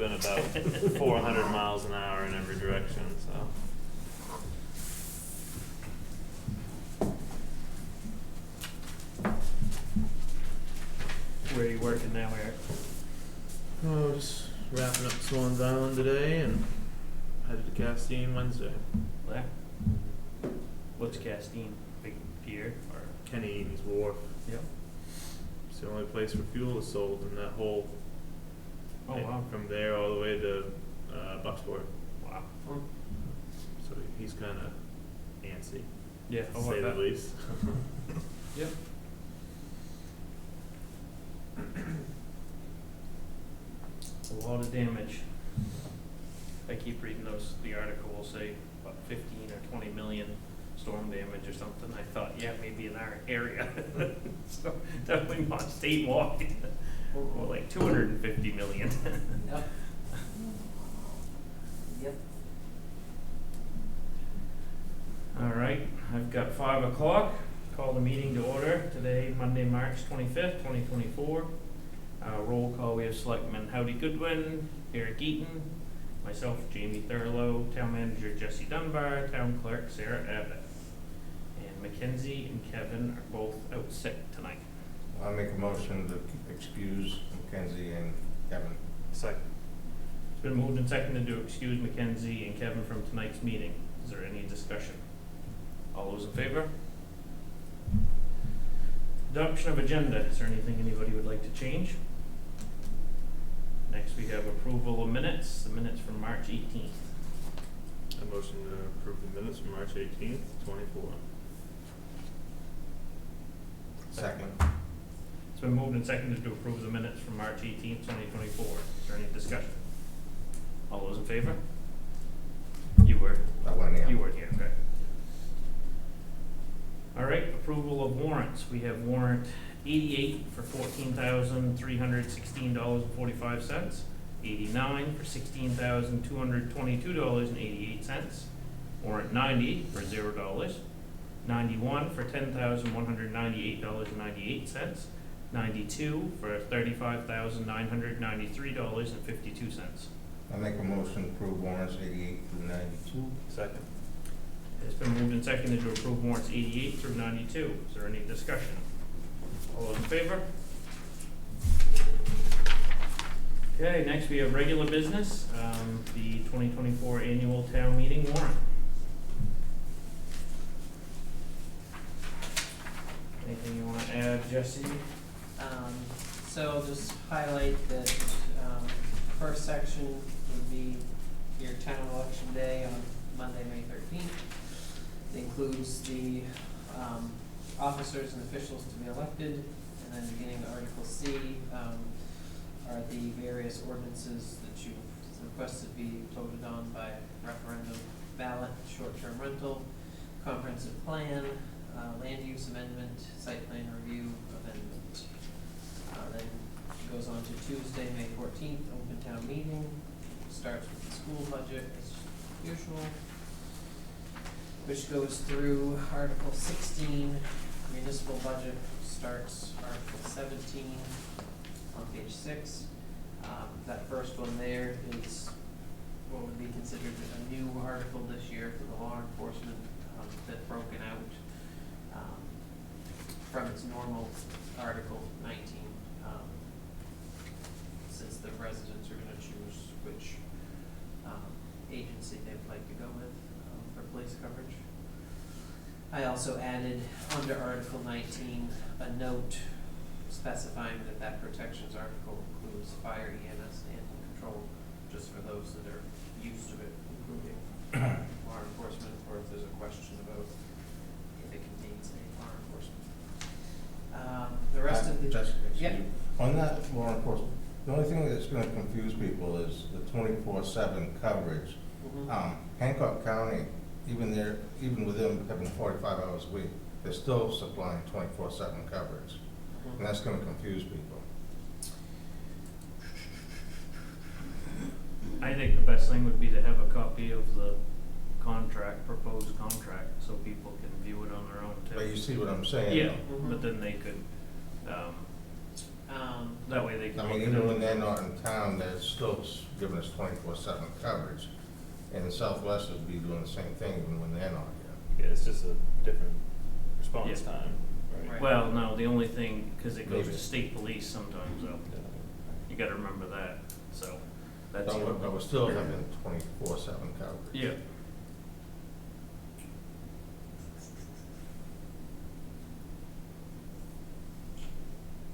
been about 400 miles an hour in every direction, so. Where are you working now, Eric? Oh, just wrapping up Swans Island today and headed to Castine Wednesday. Where? What's Castine? Big pier or? Kenny Eaton's Wharf. Yep. It's the only place where fuel is sold in that whole Oh thing, wow. from there all the way to Bucksport. Wow. So he's kind of antsy, Yeah. to say the least. Yep. A lot of damage. I keep reading the article will say about 15 or 20 million storm damage or something. I thought, yeah, maybe in our area. So definitely not statewide. More like 250 million. Yep. Yep. All right, I've got 5 o'clock. Call the meeting to order today, Monday, March 25th, 2024. Roll call, we have Selectman Howdy Goodwin, Eric Eaton, myself, Jamie Thurlow, Town Manager Jesse Dunbar, Town Clerk Sarah Abbott. And Mackenzie and Kevin are both out sick tonight. I'll make a motion to excuse Mackenzie and Kevin. Second. It's been moved and seconded to excuse Mackenzie and Kevin from tonight's meeting. Is there any discussion? All those in favor? Adoption of agenda. Is there anything anybody would like to change? Next, we have approval of minutes, the minutes from March 18th. A motion to approve the minutes from March 18th, 24. Second. It's been moved and seconded to approve the minutes from March 18th, 2024. Is there any discussion? All those in favor? You were. I went in. You weren't here, okay. All right, approval of warrants. We have warrant 88 for $14,316.45, 89 for $16,222.88, warrant 90 for $0, 91 for $10,198.98, 92 for $35,993.52. I make a motion to approve warrants 88 through 92. Second. It's been moved and seconded to approve warrants 88 through 92. Is there any discussion? All those in favor? Okay, next we have regular business, the 2024 annual town meeting warrant. Anything you want to add, Jesse? So I'll just highlight that, first section would be your town election day on Monday, May 13th. It includes the, officers and officials to be elected, and then beginning of Article C, are the various ordinances that you requested be voted on by referendum ballot: short-term rental, comprehensive plan, land use amendment, site plan review amendment. Then it goes on to Tuesday, May 14th, open town meeting, starts with the school budget as usual, which goes through Article 16, municipal budget, starts Article 17 on page 6. That first one there is what would be considered a new article this year for the law enforcement, that's broken out from its normal Article 19, since the residents are going to choose which agency they would like to go with for police coverage. I also added under Article 19 a note specifying that that protections article includes fire, EMS, and animal control, just for those that are used to it, including law enforcement, or if there's a question about if it contains any law enforcement. The rest of the Jessica, yeah. On that law enforcement, the only thing that's going to confuse people is the 24/7 coverage. Mhm. Hancock County, even with them having 45 hours a week, they're still supplying 24/7 coverage, and that's going to confuse people. I think the best thing would be to have a copy of the proposed contract, so people can view it on their own too. But you see what I'm saying? Yeah, Mhm. but then they could, that way they can. I mean, look even at when it. they're not in town, they're still giving us 24/7 coverage. And Southwest would be doing the same thing even when they're not here. Yeah, it's just a different response Yeah. time, right? Right. Well, no, the only thing, cause it goes Maybe. to state police sometimes, though, you gotta remember that, so, that's. But we're still having 24/7 coverage. Yeah,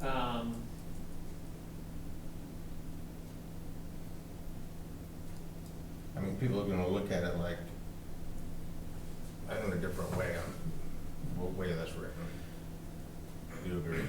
Um, I mean, people are gonna look at it like, in a different way on what way that's written. Do you agree?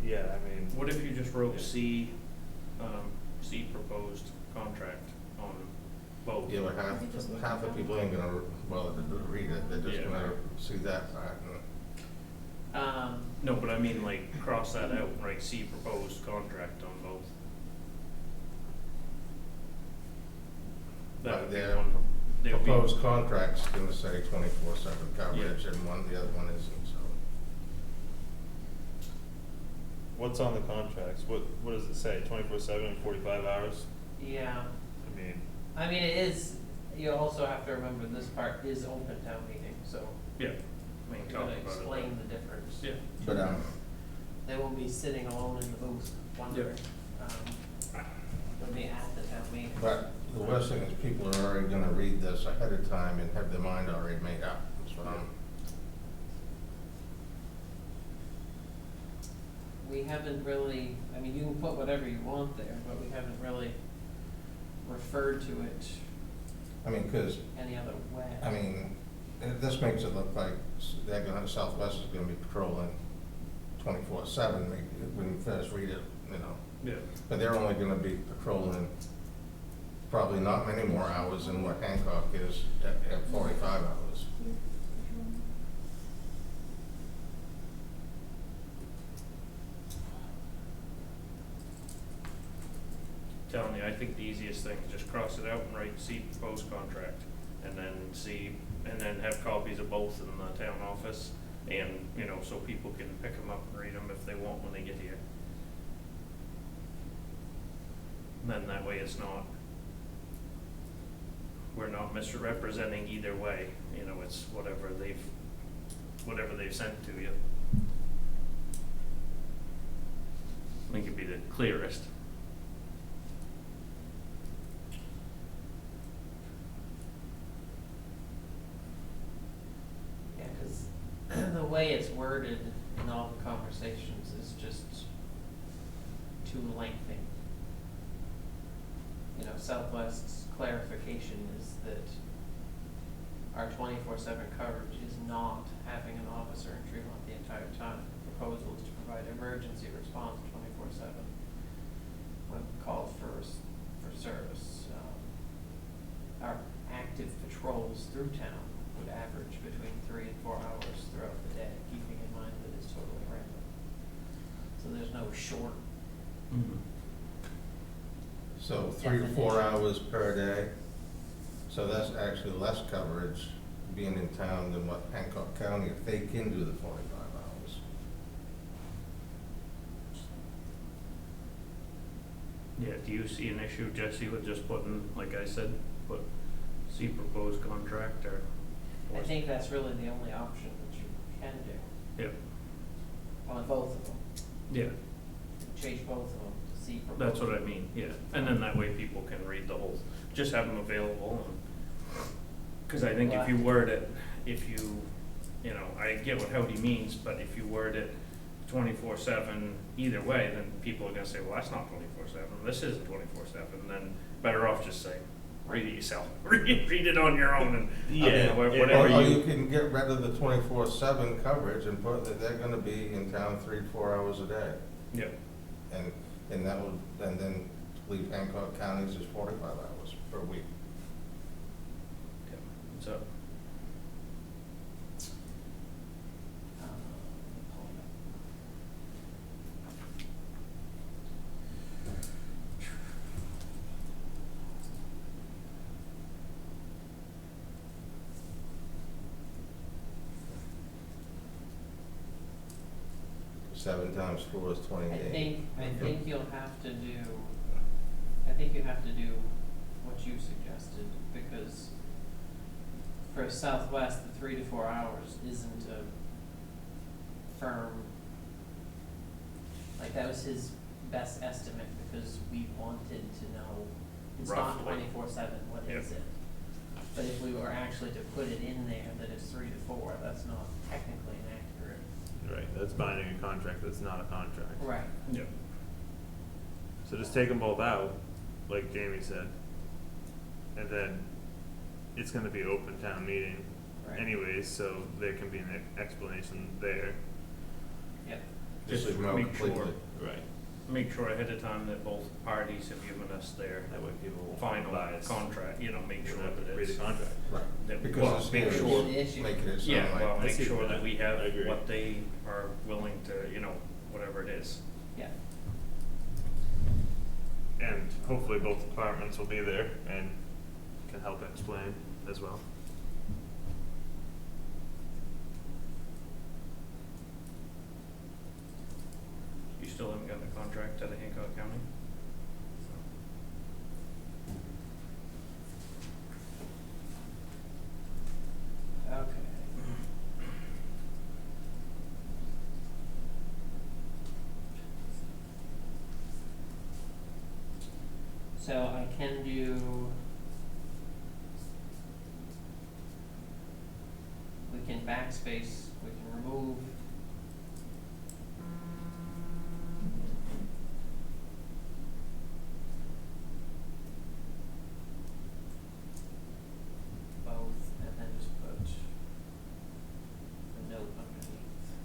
Yeah, I mean, what if you just wrote C, C proposed contract on both? Yeah, but half the people ain't gonna bother to read it, they're just Yeah. gonna see that part and No, but I mean, like, cross that out, and write C proposed contract on both. That But would be their one, they would be, proposed contract's gonna say 24/7 coverage and the other one isn't, so. what's on the contracts? What does it say? 24/7, 45 hours? yeah, I mean, it is, you also have to remember this part is open town meeting, so yeah, I mean, you talk gotta about it. explain the difference. Yeah. But, They won't be sitting alone in the booth wondering, they'll be at the town meeting. but the worst thing is people are already gonna read this ahead of time and have their mind already made up, that's what I'm. We haven't really, I mean, you can put whatever you want there, but we haven't really referred to it I mean, 'cause, any other way. I mean, this makes it look like Southwest is gonna be patrolling 24/7, when you first read it, you know. Yeah, But they're only gonna be patrolling probably not many more hours than what Hancock is at 45 hours. telling you, I think the easiest thing is just cross it out and write C proposed contract, and then see, and then have copies of both in the town office, and, you know, so people can pick them up and read them if they want when they get here. And then that way it's not, we're not misrepresenting either way, you know, it's whatever they've sent to you. I think it'd be the clearest. Yeah, 'cause the way it's worded in all the conversations is just too lengthy. You know, Southwest's clarification is that our 24/7 coverage is not having an officer in Tremont the entire time. The proposal is to provide emergency response 24/7 when called for service. Our active patrols through town would average between 3 and 4 hours throughout the day, keeping in mind that it's totally random. So there's no short. So 3 to 4 hours per day, so that's actually less coverage being in town than what Hancock County, if they can do the 45 hours. Yeah, do you see an issue, Jesse, with just putting, like I said, put C proposed contract, or? I think that's really the only option that you can do Yep, on both of them. yeah, Change both of them to see proposal. that's what I mean, yeah, and then that way people can read the whole, just have them available, and, cause I think if you word it, you know, I get what Howdy means, but if you word it 24/7 either way, then people are gonna say, well, that's not 24/7, this isn't 24/7, then better off just say, read it yourself, read it on your own, and, Yeah, whatever Or you. you can get rid of the 24/7 coverage and put that they're gonna be in town 3 to 4 hours a day. Yep, And that would, and then leave Hancock counties as 45 hours per week. yep, so, Pull it up. 7 times 4 is 28. I think you'll have to do, I think you have to do what you suggested, because for Southwest, the 3 to 4 hours isn't a firm, like that was his best estimate, because we wanted to know, it's not Roughly. 24/7, what is it? But if we were actually to put it in there that it's 3 to 4, that's not technically inaccurate. Right, that's binding a contract that's not a contract. Right. Yeah. So just take them both out, like Jamie said. And then it's gonna be open town meeting Right. anyways, so there can be an explanation there. Yep. Just Just remote make completely. sure, Right. make sure ahead of time that both parties have given us their That way people won't final bias. contract, you know, make They sure won't that read it's. the contract. Right. that- Because well, it's make theirs, sure, The issue. making it yeah, sound well, like. I make see sure that. that we have I agree. what they are willing to, you know, whatever it is. Yeah. And hopefully both departments will be there and can help explain as well. You still haven't gotten a contract out of Hancock County? Okay. So I can do. We can backspace, we can remove. Both, and then just put a note underneath.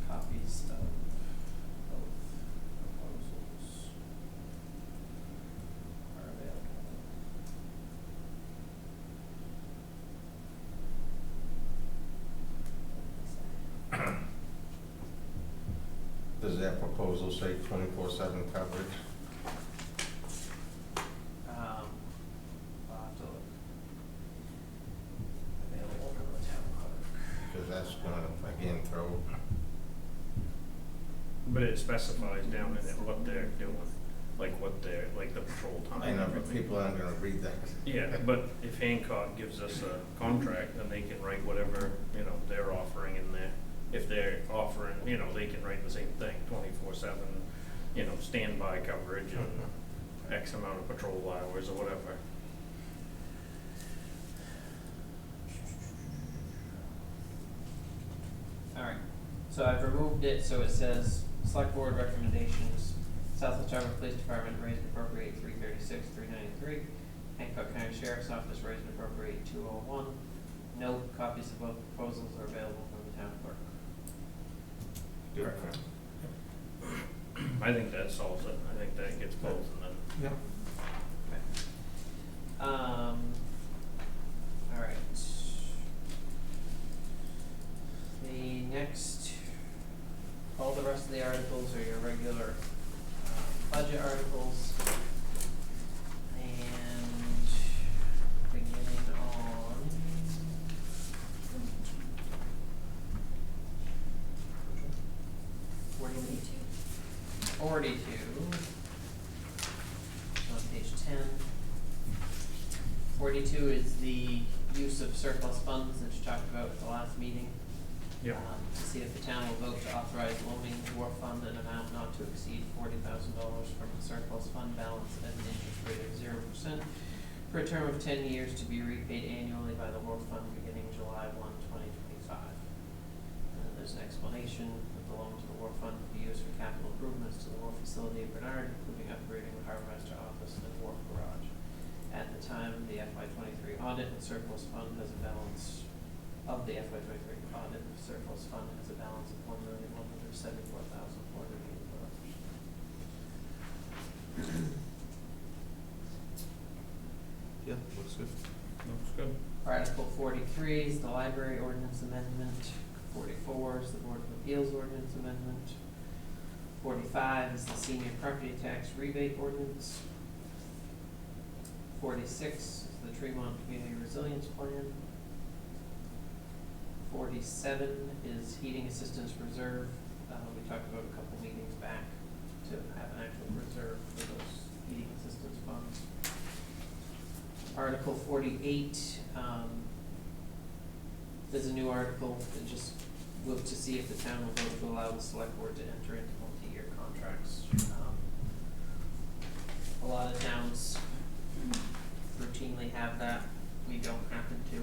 Copies of both proposals are available. Does that proposal say 24/7 coverage? I'll have to look. Available from the town clerk. Because that's gonna, again, throw, But it specifies down in it what they're doing, like what they're, like the patrol time I and know, but everything. people aren't gonna read that. Yeah, but if Hancock gives us a contract, then they can write whatever, you know, they're offering in there. If they're offering, you know, they can write the same thing, 24/7, you know, standby coverage and X amount of patrol hours or whatever. Alright, so I've removed it, so it says, select board recommendations, Southwest Charter Police Department raise and appropriate 336,393, Hancock County Sheriff's Office raise and appropriate 201. Note, copies of both proposals are available from the town clerk. Perfect. I think that solves it, I think that gets both and then. Yep. Alright. The next, all the rest of the articles are your regular, budget articles. And beginning on. Forty-two. On page 10. 42 is the use of surplus funds that you talked about at the last meeting. To see if the town will vote to authorize loaning the war fund an amount not to exceed $40,000 from the surplus fund balance at an interest rate of 0% for a term of 10 years to be repaid annually by the war fund beginning July 1, 2025. And then there's an explanation that the loan to the war fund will be used for capital improvements to the war facility in Bernard, including upgrading the harbor master office and wharf garage. At the time of the FY '23 audit, the surplus fund has a balance of the FY '23 audit, the surplus fund has a balance of $1,174,484. Yeah, looks good. Looks good. Article 43 is the library ordinance amendment. 44 is the Board of Appeals ordinance amendment. 45 is the senior property tax rebate ordinance. 46 is the Tremont Community Resilience Plan. 47 is Heating Assistance Reserve. We talked about a couple meetings back to have an actual reserve for those heating assistance funds. Article 48, there's a new article that just looked to see if the town will vote to allow the select board to enter into multi-year contracts. A lot of towns routinely have that. We don't happen to.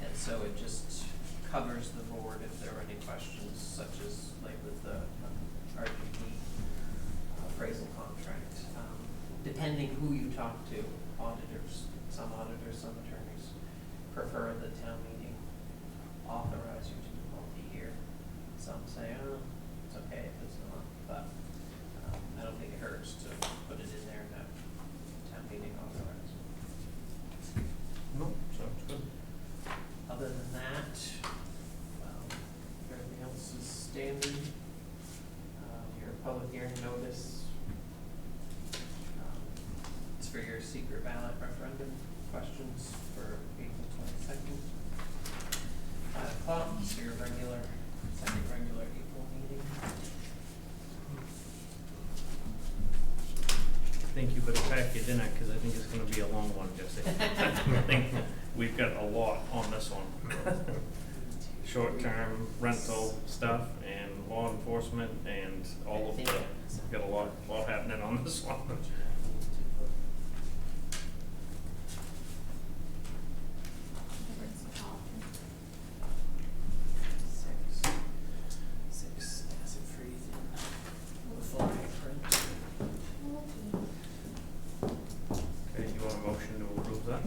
And so it just covers the board if there are any questions, such as like with the RGP appraisal contract. Depending who you talk to, auditors, some attorneys prefer the town meeting authorize you to do multi-year. Some say, oh, it's okay if it's not, but I don't think it hurts to put it in there that town meeting authorized. No, sounds good. Other than that, everything else is standard. Your public hearing notice, it's for your secret ballot referendum questions for April 22nd. 5 o'clock, it's your second regular April meeting. Think you better pack your dinner, cause I think it's gonna be a long one, Jesse. I think we've got a lot on this one. Short-term rental stuff and law enforcement and all of the, we've got a lot happening on this one. Six acid freeze and full print. Okay, you want a motion to approve that?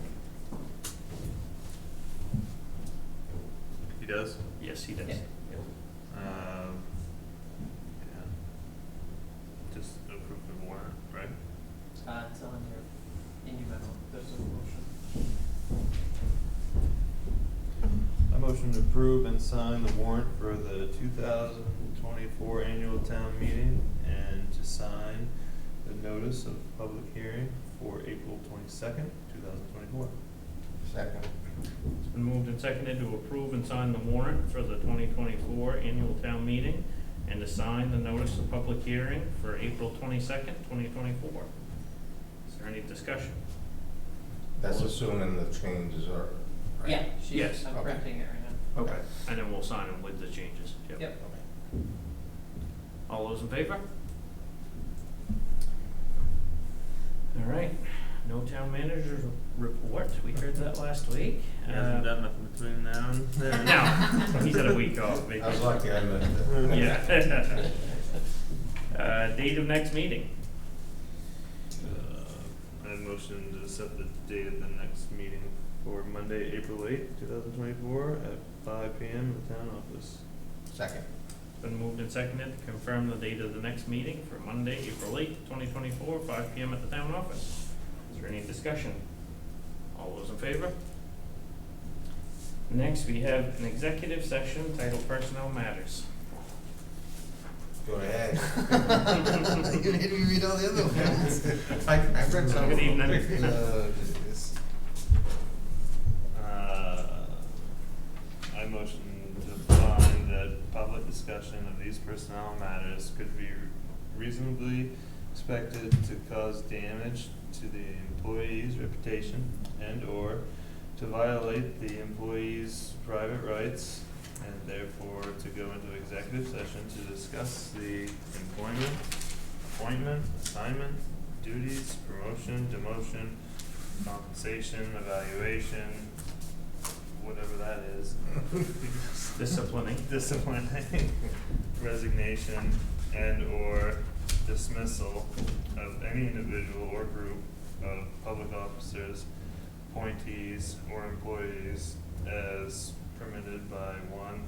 He does? Yes, he does. Yeah. Yep. Yeah. Just approve the warrant, right? It's on in your memo, there's a motion. I motion to approve and sign the warrant for the 2024 annual town meeting and to sign the notice of public hearing for April 22nd, 2024. Second. It's been moved and seconded to approve and sign the warrant for the 2024 annual town meeting and to sign the notice of public hearing for April 22nd, 2024. Is there any discussion? That's assuming the changes are, right? Yeah, Yes. I'm Okay. printing it right now. Okay. And then we'll sign them with the changes. Yep. Okay. All those in favor? All right, no town manager's report, we heard that last week. He hasn't done nothing between now and then. No, he's had a week off, I was vacation. lucky I missed it. Yeah. Date of next meeting. I motion to set the date of the next meeting for Monday, April 8th, 2024 at 5 p.m. in the town office. Second. It's been moved and seconded to confirm the date of the next meeting for Monday, April 8th, 2024, 5 p.m. at the town office. Is there any discussion? All those in favor? Next, we have an executive session titled Personnel Matters. Go ahead. You made me read all the other ones. I read some. Good evening. Goodness. I motion to find that public discussion of these personnel matters could be reasonably expected to cause damage to the employee's reputation and or to violate the employee's private rights, and therefore to go into executive session to discuss the employment, appointment, assignment, duties, promotion, demotion, compensation, evaluation, whatever that is. Disciplining. Disciplining, resignation, and or dismissal of any individual or group of public officers, appointees, or employees as permitted by 1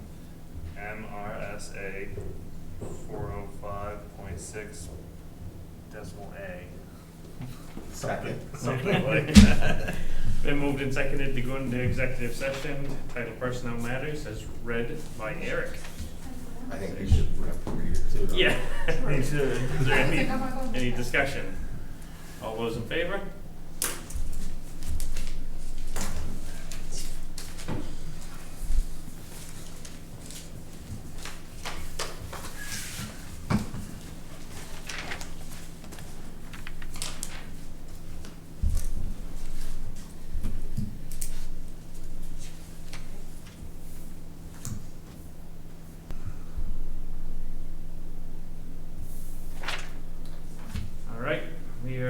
MRSA 405.6 decimal A. Second. Something like that. Been moved and seconded to go into executive session titled Personnel Matters as read by Eric. I think you should have to read it too. don't you? Yeah. You should. Is there any discussion? All those in favor?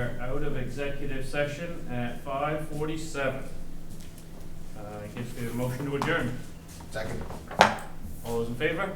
are out of executive session at 5:47. I guess we have a motion to adjourn. Second. All those in favor?